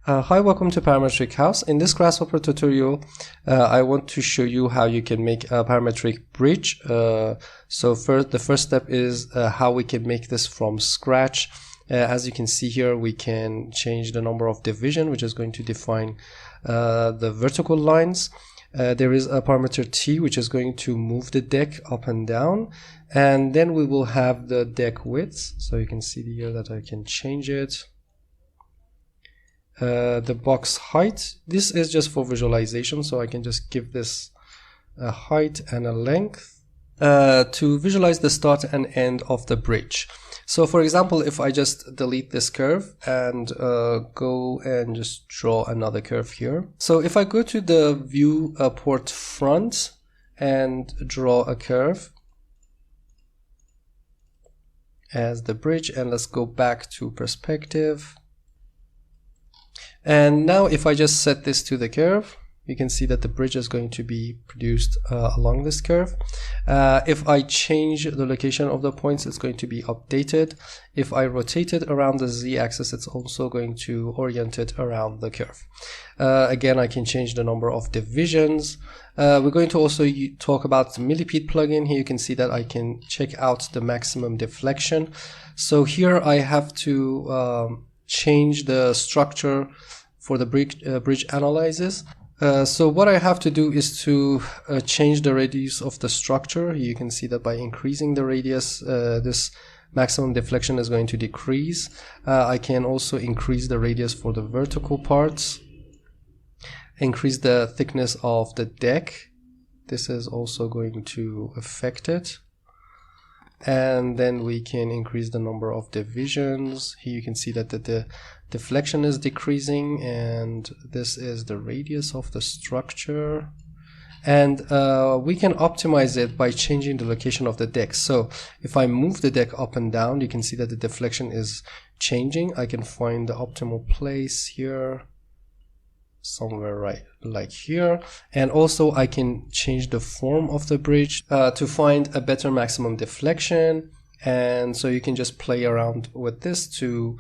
Hi, welcome to Parametric House. In this Grasshopper tutorial, I want to show you how you can make a parametric bridge. The first step is how we can make this from scratch. As you can see here, we can change the number of division, which is going to define the vertical lines. There is a parameter T, which is going to move the deck up and down. And then we will have the deck width. So you can see here that I can change it. The box height, this is just for visualization, so I can just give this a height and a length to visualize the start and end of the bridge. So for example, if I just delete this curve and go and just draw another curve here. So if I go to the view port front and draw a curve as the bridge, and let's go back to perspective. And now if I just set this to the curve, you can see that the bridge is going to be produced along this curve. If I change the location of the points, it's going to be updated. If I rotate it around the z-axis, it's also going to orient it around the curve. Again, I can change the number of divisions. We're going to also talk about the Millipede plugin. Here you can see that I can check out the maximum deflection. So here I have to change the structure for the bridge analysis. So what I have to do is to change the radius of the structure. You can see that by increasing the radius, this maximum deflection is going to decrease. I can also increase the radius for the vertical parts, increase the thickness of the deck. This is also going to affect it. And then we can increase the number of divisions. Here you can see that the deflection is decreasing, and this is the radius of the structure. And we can optimize it by changing the location of the deck. So if I move the deck up and down, you can see that the deflection is changing. I can find the optimal place here, somewhere right like here. And also I can change the form of the bridge to find a better maximum deflection. And so you can just play around with this to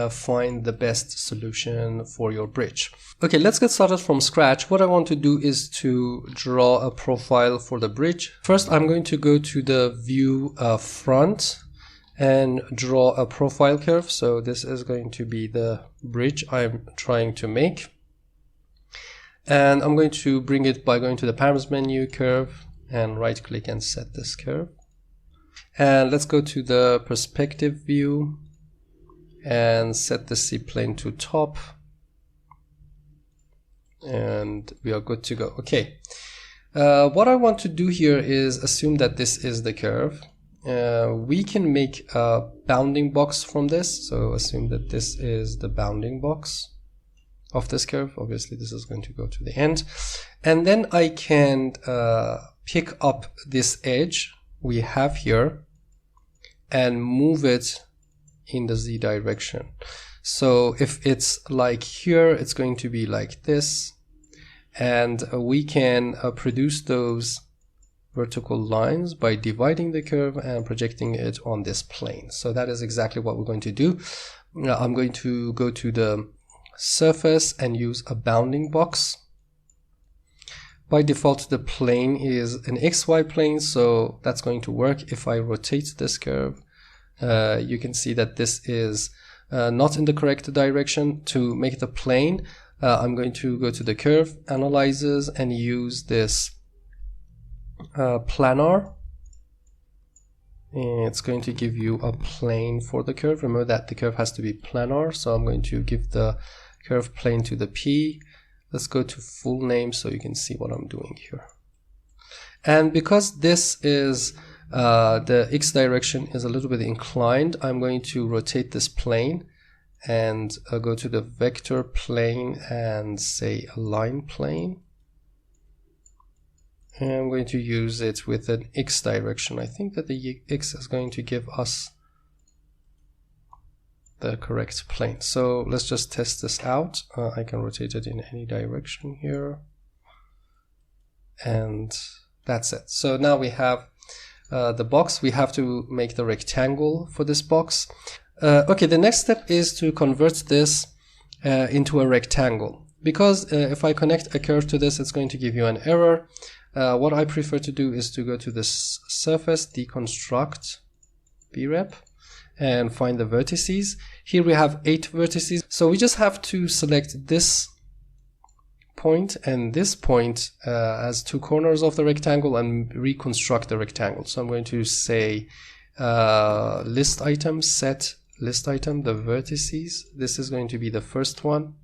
find the best solution for your bridge. Okay, let's get started from scratch. What I want to do is to draw a profile for the bridge. First, I'm going to go to the view front and draw a profile curve. So this is going to be the bridge I'm trying to make. And I'm going to bring it by going to the parameters menu, curve, and right click and set this curve. And let's go to the perspective view and set the C-plane to top. And we are good to go. Okay. What I want to do here is assume that this is the curve. We can make a bounding box from this. So assume that this is the bounding box of this curve. Obviously this is going to go to the end, and then I can pick up this edge we have here and move it in the z direction. So if it's like here, it's going to be like this, and we can produce those vertical lines by dividing the curve and projecting it on this plane. So that is exactly what we're going to do. Now I'm going to go to the surface and use a bounding box. By default, the plane is an XY plane, so that's going to work. If I rotate this curve, you can see that this is not in the correct direction. To make the plane, I'm going to go to the curve analyzers and use this planar. And it's going to give you a plane for the curve. Remember that the curve has to be planar, so I'm going to give the curve plane to the P. Let's go to full name so you can see what I'm doing here. And because this is the X direction is a little bit inclined, I'm going to rotate this plane and go to the vector plane and say align plane. And I'm going to use it with an X direction. I think that the X is going to give us the correct plane. So let's just test this out. I can rotate it in any direction here. And that's it. So now we have the box. We have to make the rectangle for this box. Okay, the next step is to convert this into a rectangle. Because if I connect a curve to this, it's going to give you an error. What I prefer to do is to go to this surface, deconstruct, brep, and find the vertices. Here we have 8 vertices. So we just have to select this point and this point as 2 corners of the rectangle and reconstruct the rectangle. So I'm going to say list item, set list item, the vertices. This is going to be the first one.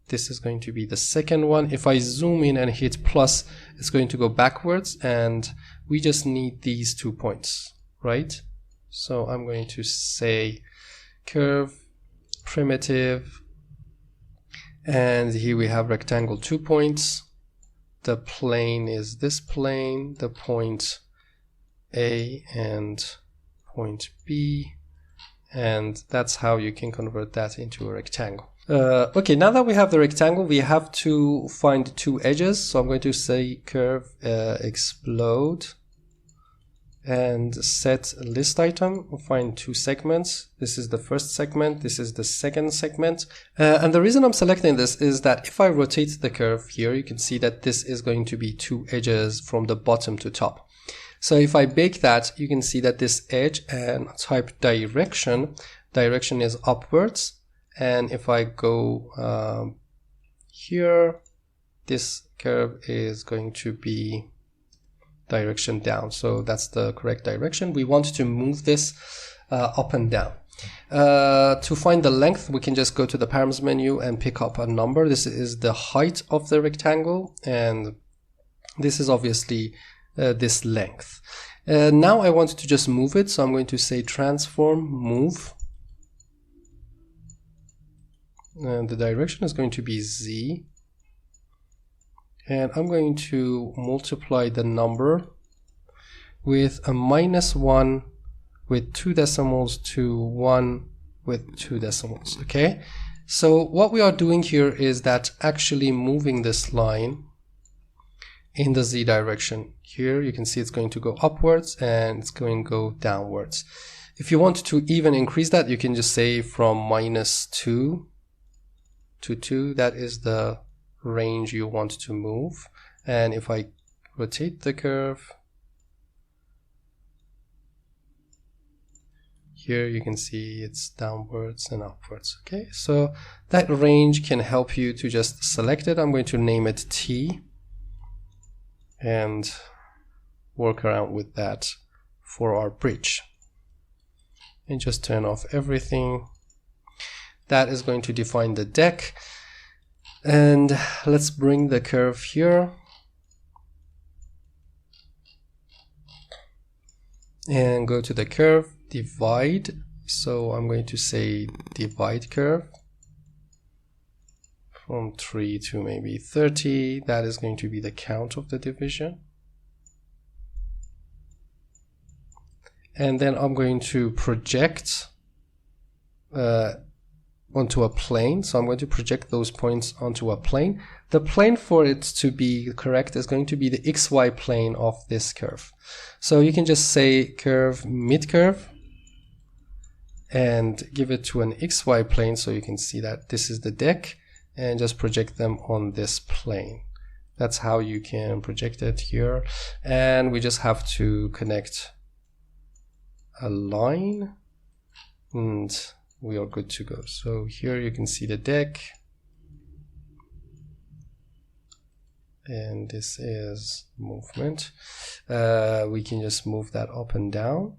This is going to be the second one. If I zoom in and hit plus, it's going to go backwards, and we just need these 2 points, right? So I'm going to say curve, primitive, and here we have rectangle 2 points. The plane is this plane, the point A and point B, and that's how you can convert that into a rectangle. Okay, now that we have the rectangle, we have to find 2 edges. So I'm going to say curve explode and set list item. We'll find 2 segments. This is the first segment. This is the second segment. And the reason I'm selecting this is that if I rotate the curve here, you can see that this is going to be 2 edges from the bottom to top. So if I bake that, you can see that this edge and type direction is upwards. And if I go here, this curve is going to be direction down. So that's the correct direction. We want to move this up and down. To find the length, we can just go to the params menu and pick up a number. This is the height of the rectangle, and this is obviously this length. Now I want to just move it, so I'm going to say transform move. And the direction is going to be Z, and I'm going to multiply the number with a -1 with 2 decimals to 1 with 2 decimals. Okay, so what we are doing here is that actually moving this line in the Z direction. Here you can see it's going to go upwards and it's going to go downwards. If you want to even increase that, you can just say from -2 to 2, that is the range you want to move. And if I rotate the curve, here you can see it's downwards and upwards. Okay, so that range can help you to just select it. I'm going to name it T and work around with that for our bridge. And just turn off everything. That is going to define the deck. And let's bring the curve here. And go to the curve, divide. So I'm going to say divide curve from 3 to maybe 30. That is going to be the count of the division. And then I'm going to project onto a plane. So I'm going to project those points onto a plane. The plane for it to be correct is going to be the XY plane of this curve. So you can just say curve mid curve and give it to an XY plane, so you can see that this is the deck, and just project them on this plane. That's how you can project it here. And we just have to connect a line and we are good to go. So here you can see the deck, and this is movement. We can just move that up and down,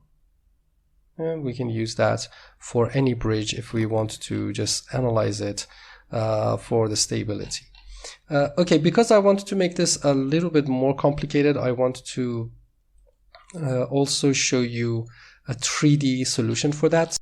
and we can use that for any bridge if we want to just analyze it for the stability. Okay, because I want to make this a little bit more complicated, I want to also show you a 3D solution for that.